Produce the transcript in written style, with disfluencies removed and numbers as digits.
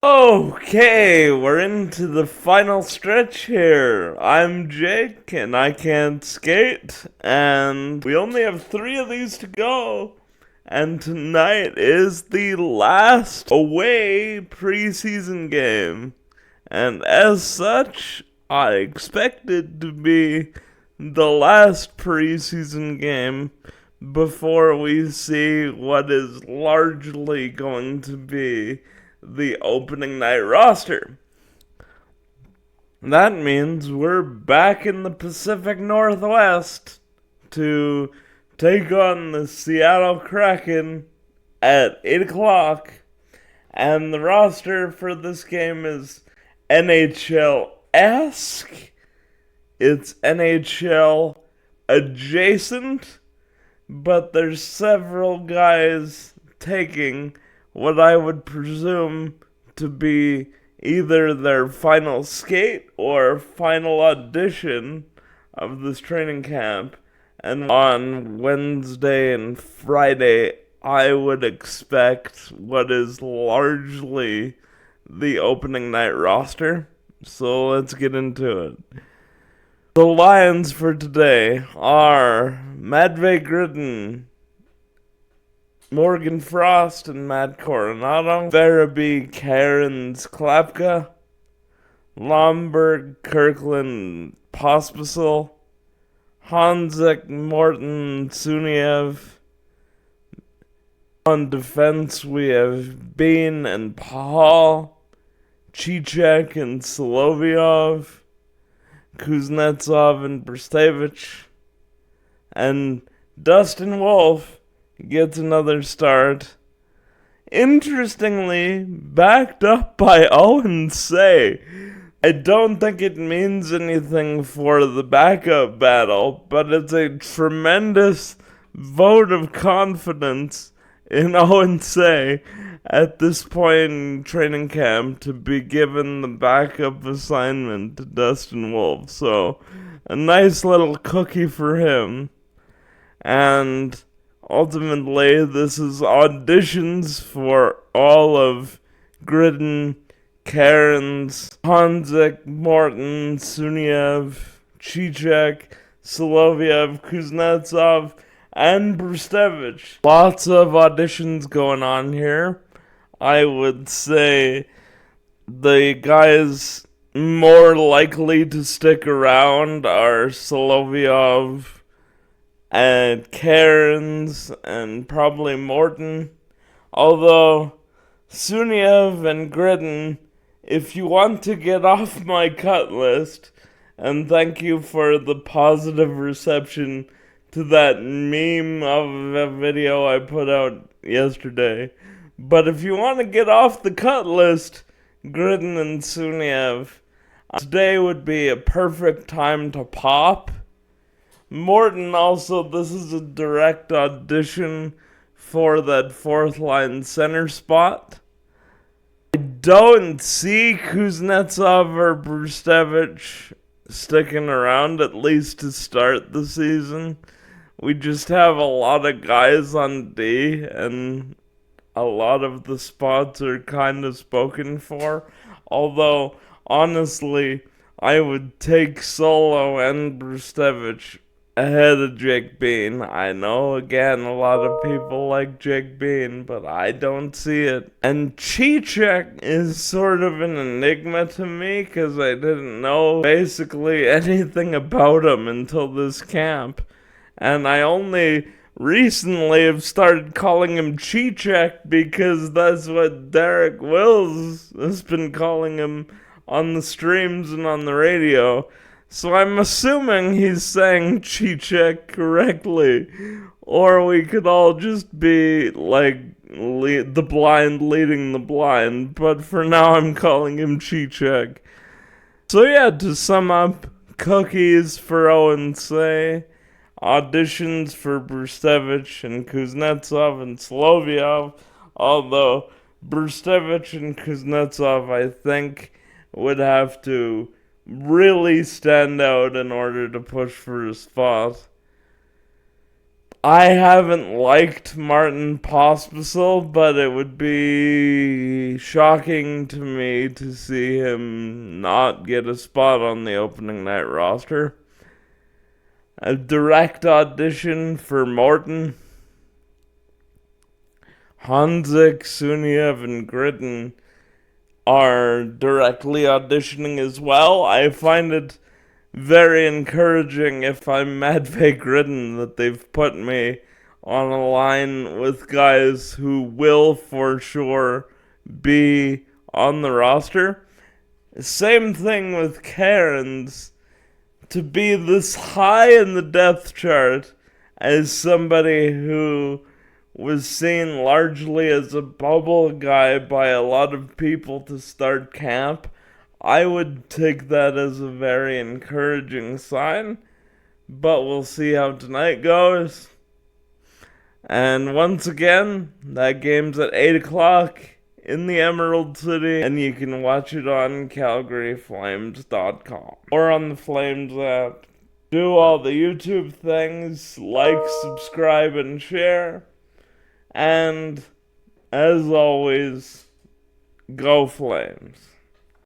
Okay, we're into the final stretch here. I'm Jake, and I can't skate, and we only have 3 of these to go. And tonight is the last away preseason game. And as such, I expect it to be the last preseason game before we see what is largely going to be the opening night roster. That means we're back in the Pacific Northwest to take on the Seattle Kraken at 8 o'clock. And the roster for this game is NHL-esque. It's NHL adjacent, but there's several guys taking what I would presume to be either their final skate or final audition of this training camp. And on Wednesday and Friday, I would expect what is largely the opening night roster. So let's get into it. The Lions for today are Matvei Gridin, Morgan Frost and Matt Coronado, Farabee, Cairns, Klapka, Lomberg, Kirkland, Pospisil, Hanzik, Morton, Suniev. On defense, we have Bean and Pahal, Chichek and Solovyov, Kuznetsov and Brstevich, and Dustin Wolf gets another start. Interestingly, backed up by Owen Say. I don't think it means anything for the backup battle, but it's a tremendous vote of confidence in Owen Say at this point in training camp to be given the backup assignment to Dustin Wolf. So, a nice little cookie for him. And ultimately, this is auditions for all of Gridden, Cairns, Hanzik, Morton, Suniev, Chichek, Soloviev, Kuznetsov, and Brstevich. Lots of auditions going on here. I would say the guys more likely to stick around are Solovyov and Cairns and probably Morton. Although Suniev and Gridden, if you want to get off my cut list, and thank you for the positive reception to that meme of a video I put out yesterday. But if you want to get off the cut list, Gridden and Suniev, today would be a perfect time to pop. Morton also, this is a direct audition for that fourth line center spot. I don't see Kuznetsov or Brstevich sticking around, at least to start the season. We just have a lot of guys on D, and a lot of the spots are kind of spoken for. Although, honestly, I would take Solo and Brstevich ahead of Jake Bean. I know, again, a lot of people like Jake Bean, but I don't see it. And Chichek is sort of an enigma to me, because I didn't know basically anything about him until this camp. And I only recently have started calling him Chichek because that's what Derek Wills has been calling him on the streams and on the radio. So I'm assuming he's saying Chichek correctly. Or we could all just be like the blind leading the blind. But for now I'm calling him Chichek. So yeah, to sum up, cookies for Owen Say, auditions for Brstevich and Kuznetsov and Solovyov. Although Brstevich and Kuznetsov, I think, would have to really stand out in order to push for a spot. I haven't liked Martin Pospisil, but it would be shocking to me to see him not get a spot on the opening night roster. A direct audition for Morton. Hanzik, Suniev, and Gritton are directly auditioning as well. I find it very encouraging if I'm Matvey Gritton that they've put me on a line with guys who will for sure be on the roster. Same thing with Cairns. To be this high in the depth chart as somebody who was seen largely as a bubble guy by a lot of people to start camp, I would take that as a very encouraging sign, but we'll see how tonight goes. And once again, that game's at 8 o'clock in the Emerald City, and you can watch it on CalgaryFlames.com or on the Flames app. Do all the YouTube things, like, subscribe, and share. And, as always, go Flames.